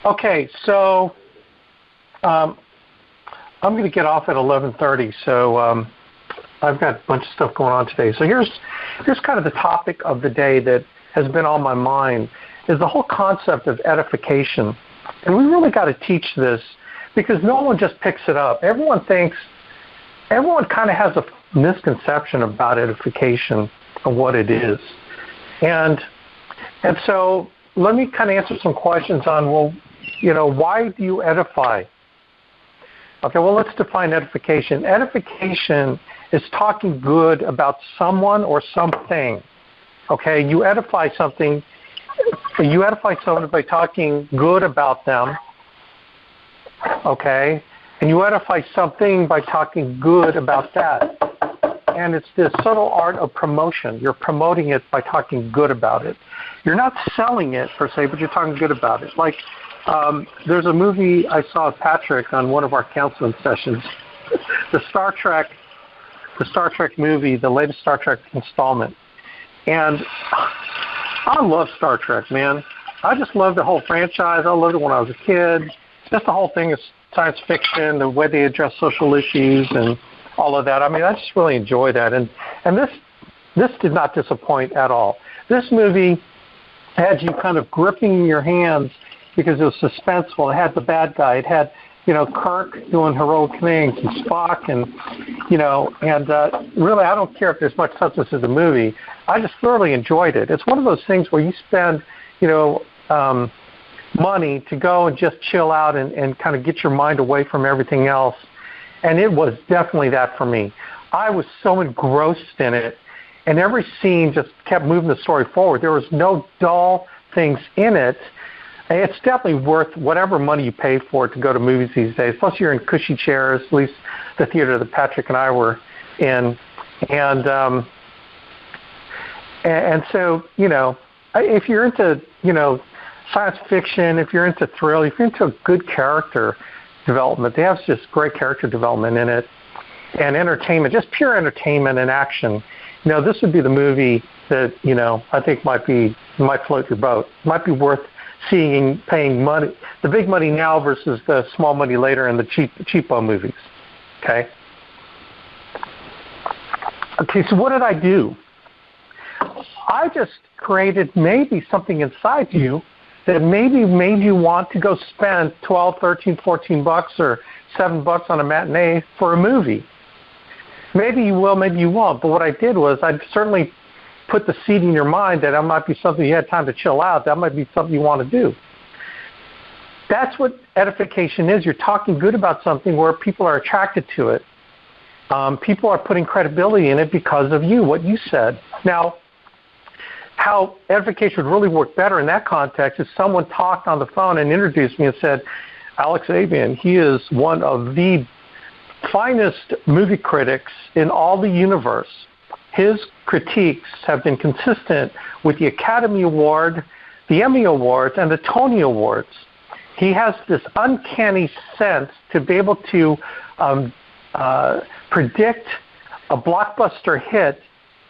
Okay, so I'm going to get off at 11:30. So I've got a bunch of stuff going on today. So here's kind of the topic of the day that has been on my mind is the whole concept of edification. And we really got to teach this because no one just picks it up. Everyone kind of has a misconception about edification and what it is. And so let me kind of answer some questions on, well, why do you edify? Okay, well, let's define edification. Edification is talking good about someone or something. Okay, you edify someone by talking good about them. Okay, and you edify something by talking good about that. And it's this subtle art of promotion. You're promoting it by talking good about it. You're not selling it per se, but you're talking good about it. Like there's a movie I saw with Patrick on one of our counseling sessions, the Star Trek movie, the latest Star Trek installment. And I love Star Trek, man. I just love the whole franchise. I loved it when I was a kid. Just the whole thing is science fiction, the way they address social issues and all of that. I mean, I just really enjoy that. And this did not disappoint at all. This movie had you kind of gripping your hands because it was suspenseful. It had the bad guy. It had, Kirk doing heroic things and Spock and really I don't care if there's much substance in the movie. I just thoroughly enjoyed it. It's one of those things where you spend, money to go and just chill out and kind of get your mind away from everything else. And it was definitely that for me. I was so engrossed in it, and every scene just kept moving the story forward. There was no dull things in it. And it's definitely worth whatever money you pay for it to go to movies these days. Plus, you're in cushy chairs, at least the theater that Patrick and I were in. And so, if you're into, science fiction, if you're into thrill, if you're into a good character development, they have just great character development in it, and entertainment, just pure entertainment and action. This would be the movie that, I think might float your boat. Might be worth seeing, paying money, the big money now versus the small money later in the cheapo movies. Okay, so what did I do? I just created maybe something inside you that maybe made you want to go spend $12, $13, $14 or $7 on a matinee for a movie. Maybe you will, maybe you won't. But what I did was I certainly put the seed in your mind that might be something you had time to chill out. That might be something you want to do. That's what edification is. You're talking good about something where people are attracted to it. People are putting credibility in it because of you, what you said. Now, how edification would really work better in that context is someone talked on the phone and introduced me and said, Alex Abuyuan, he is one of the finest movie critics in all the universe. His critiques have been consistent with the Academy Award, the Emmy Awards, and the Tony Awards. He has this uncanny sense to be able to predict a blockbuster hit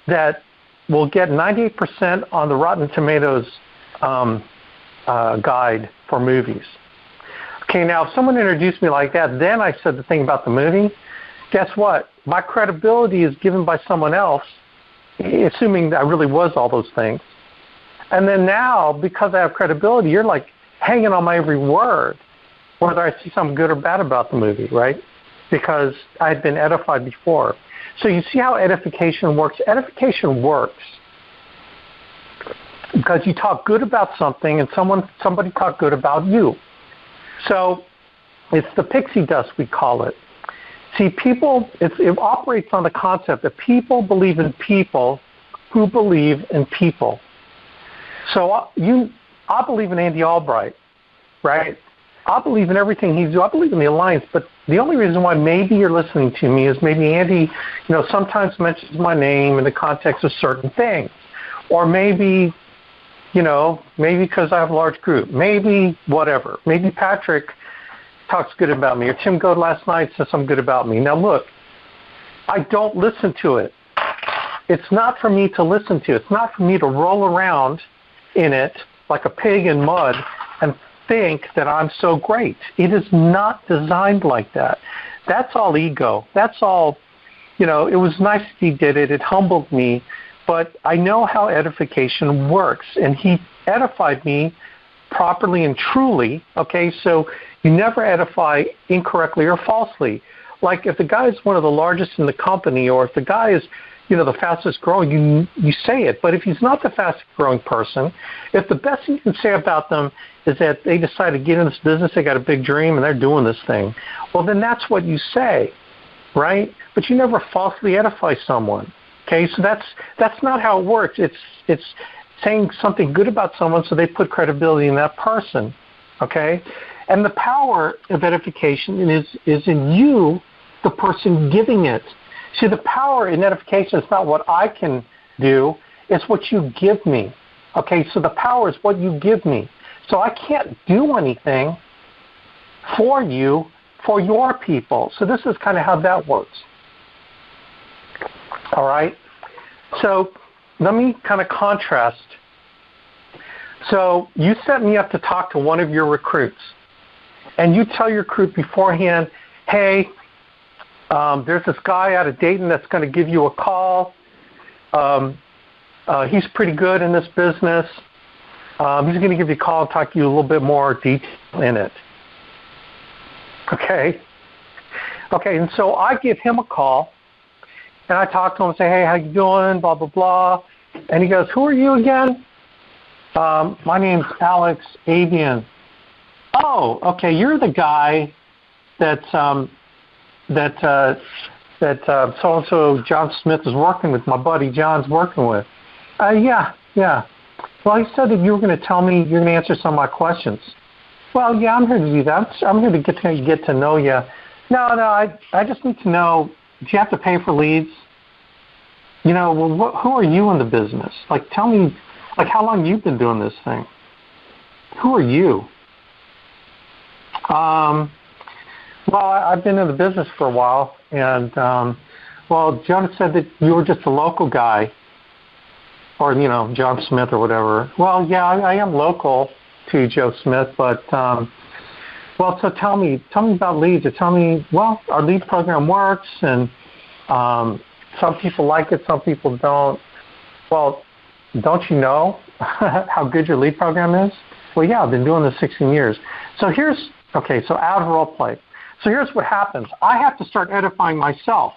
that will get 98% on the Rotten Tomatoes guide for movies. Okay, now if someone introduced me like that, then I said the thing about the movie, guess what? My credibility is given by someone else, assuming that I really was all those things. And then now, because I have credibility, you're like hanging on my every word, whether I see something good or bad about the movie, right? Because I had been edified before. So you see how edification works? Edification works because you talk good about something and somebody talked good about you. So it's the pixie dust, we call it. See, it operates on the concept that people believe in people who believe in people. So I believe in Andy Albright, right? I believe in everything he's doing. I believe in the Alliance, but the only reason why maybe you're listening to me is maybe Andy, sometimes mentions my name in the context of certain things. Or maybe, maybe because I have a large group. Maybe whatever. Maybe Patrick talks good about me, or Tim Goad last night said something good about me. Now look, I don't listen to it. It's not for me to listen to. It's not for me to roll around in it like a pig in mud and think that I'm so great. It is not designed like that. That's all ego. That's all, it was nice that he did it. It humbled me. But I know how edification works, and he edified me properly and truly, okay? So you never edify incorrectly or falsely. Like if the guy is one of the largest in the company, or if the guy is, the fastest growing, you say it. But if he's not the fastest growing person, if the best thing you can say about them is that they decided to get in this business, they got a big dream, and they're doing this thing, well, then that's what you say, right? But you never falsely edify someone. Okay, so that's not how it works. It's saying something good about someone so they put credibility in that person. Okay, and the power of edification is in you, the person giving it. See, the power in edification is not what I can do; it's what you give me. Okay, so the power is what you give me. So I can't do anything for you, for your people. So this is kind of how that works. All right, so let me kind of contrast. So you set me up to talk to one of your recruits, and you tell your recruit beforehand, hey, there's this guy out of Dayton that's going to give you a call. He's pretty good in this business. He's going to give you a call and talk to you a little bit more detail in it. Okay, and so I give him a call. And I talk to him and say, hey, how you doing, blah, blah, blah. And he goes, who are you again? My name's Alex Abuyuan. Oh, okay, you're the guy that so-and-so John Smith is working with, my buddy John's working with. Yeah. Well, he said that you were going to tell me you're going to answer some of my questions. Well, yeah, I'm here to do that. I'm here to get to know you. No, I just need to know, do you have to pay for leads? Who are you in the business? Like, tell me, like, how long you've been doing this thing? Who are you? Well, I've been in the business for a while, and, John said that you were just a local guy, or, John Smith or whatever. Well, yeah, I am local to Joe Smith, but, so tell me about leads, or tell me, our lead program works, and some people like it, some people don't. Well, don't you know how good your lead program is? Well, yeah, I've been doing this 16 years. So out of role play. So here's what happens. I have to start edifying myself.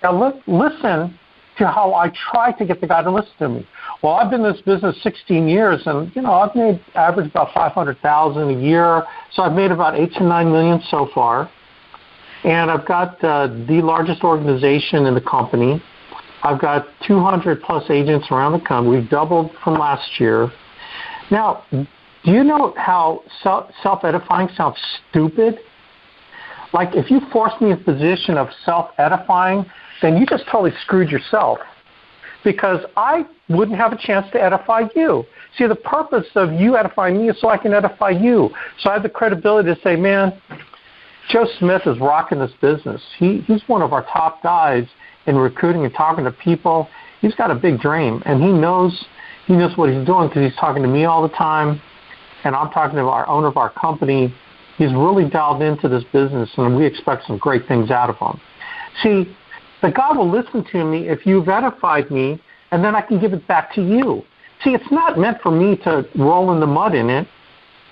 Now listen to how I try to get the guy to listen to me. Well, I've been in this business 16 years, and I've made average about $500,000 a year. So I've made about $8 to $9 million so far. And I've got the largest organization in the company. I've got 200 plus agents around the company. We've doubled from last year. Now, do you know how self-edifying sounds stupid? Like, if you force me in a position of self-edifying, then you just totally screwed yourself, because I wouldn't have a chance to edify you. See, the purpose of you edifying me is so I can edify you. So I have the credibility to say, man, Joe Smith is rocking this business. He's one of our top guys in recruiting and talking to people. He's got a big dream, and he knows what he's doing because he's talking to me all the time, and I'm talking to our owner of our company. He's really dialed into this business, and we expect some great things out of him. See, the God will listen to me if you've edified me, and then I can give it back to you. See, it's not meant for me to roll in the mud in it.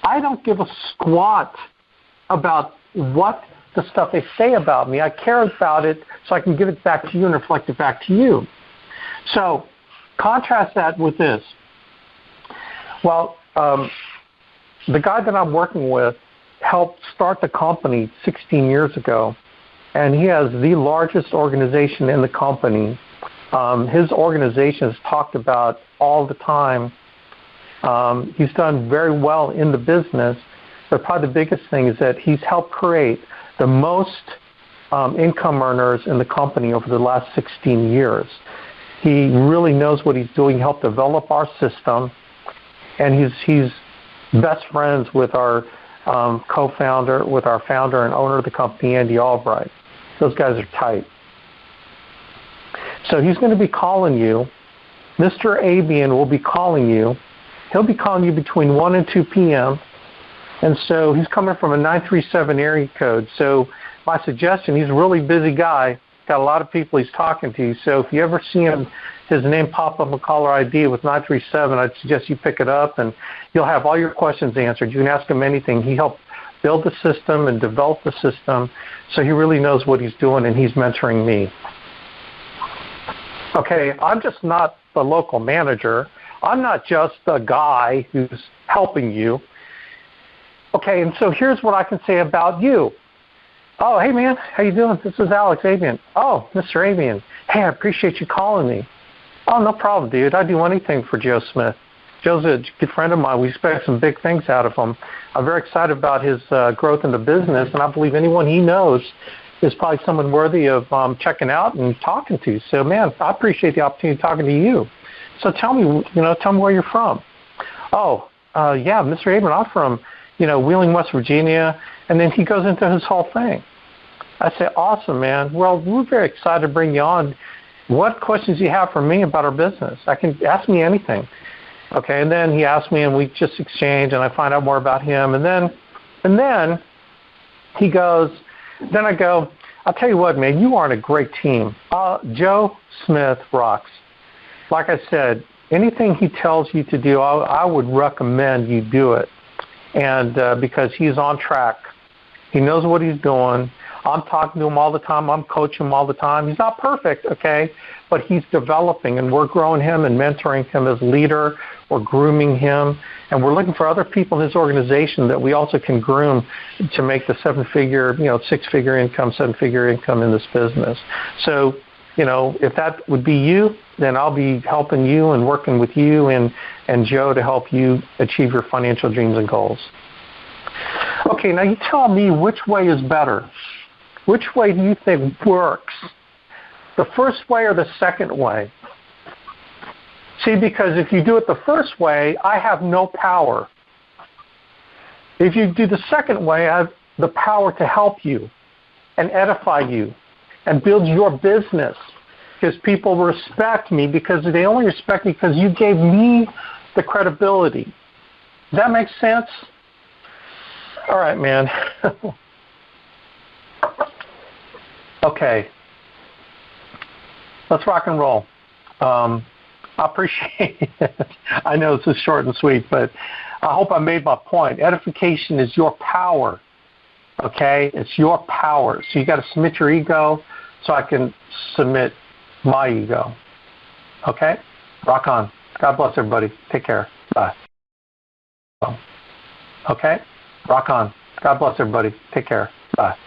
I don't give a squat about what the stuff they say about me. I care about it so I can give it back to you and reflect it back to you. So contrast that with this. Well, the guy that I'm working with helped start the company 16 years ago, and he has the largest organization in the company. His organization is talked about all the time. He's done very well in the business, but probably the biggest thing is that he's helped create the most income earners in the company over the last 16 years. He really knows what he's doing. He helped develop our system, and he's best friends with our co-founder, with our founder and owner of the company, Andy Albright. Those guys are tight. So he's going to be calling you. Mr. Abuyuan will be calling you. He'll be calling you between 1 and 2 p.m., And so he's coming from a 937 area code. So my suggestion, he's a really busy guy, got a lot of people he's talking to. So if you ever see him, his name pop up on caller ID with 937, I'd suggest you pick it up, and you'll have all your questions answered. You can ask him anything. He helped build the system and develop the system, so he really knows what he's doing, and he's mentoring me. Okay, I'm just not the local manager. I'm not just the guy who's helping you. Okay, and so here's what I can say about you. Oh, hey, man, how you doing? This is Alex Avian. Oh, Mr. Avian. Hey, I appreciate you calling me. Oh, no problem, dude. I'd do anything for Joe Smith. Joe's a good friend of mine. We expect some big things out of him. I'm very excited about his growth in the business, and I believe anyone he knows is probably someone worthy of checking out and talking to. So, man, I appreciate the opportunity of talking to you. So tell me, tell me where you're from. Oh, yeah, Mr. Avian, I'm from, Wheeling, West Virginia. And then he goes into his whole thing. I say, awesome, man. Well, we're very excited to bring you on. What questions do you have for me about our business? I can ask me anything. Okay, and then he asked me, and we just exchange, and I find out more about him. And then he goes, then I go, I'll tell you what, man, you are on a great team. Joe Smith rocks. Like I said, anything he tells you to do, I would recommend you do it. And because he's on track. He knows what he's doing. I'm talking to him all the time. I'm coaching him all the time. He's not perfect, okay, but he's developing, and we're growing him and mentoring him as leader. We're grooming him, and we're looking for other people in his organization that we also can groom to make the seven-figure, six-figure income, seven-figure income in this business. So, if that would be you, then I'll be helping you and working with you and Joe to help you achieve your financial dreams and goals. Okay, now you tell me which way is better. Which way do you think works? The first way or the second way? See, because if you do it the first way, I have no power. If you do the second way, I have the power to help you and edify you and build your business, because people respect me, because they only respect me because you gave me the credibility. Does that make sense? All right, man. Okay. Let's rock and roll. I appreciate it. I know this is short and sweet, but I hope I made my point. Edification is your power, okay? It's your power. So you got to submit your ego so I can submit my ego, okay? Rock on. God bless everybody. Take care. Bye. Okay? Rock on. God bless everybody. Take care. Bye.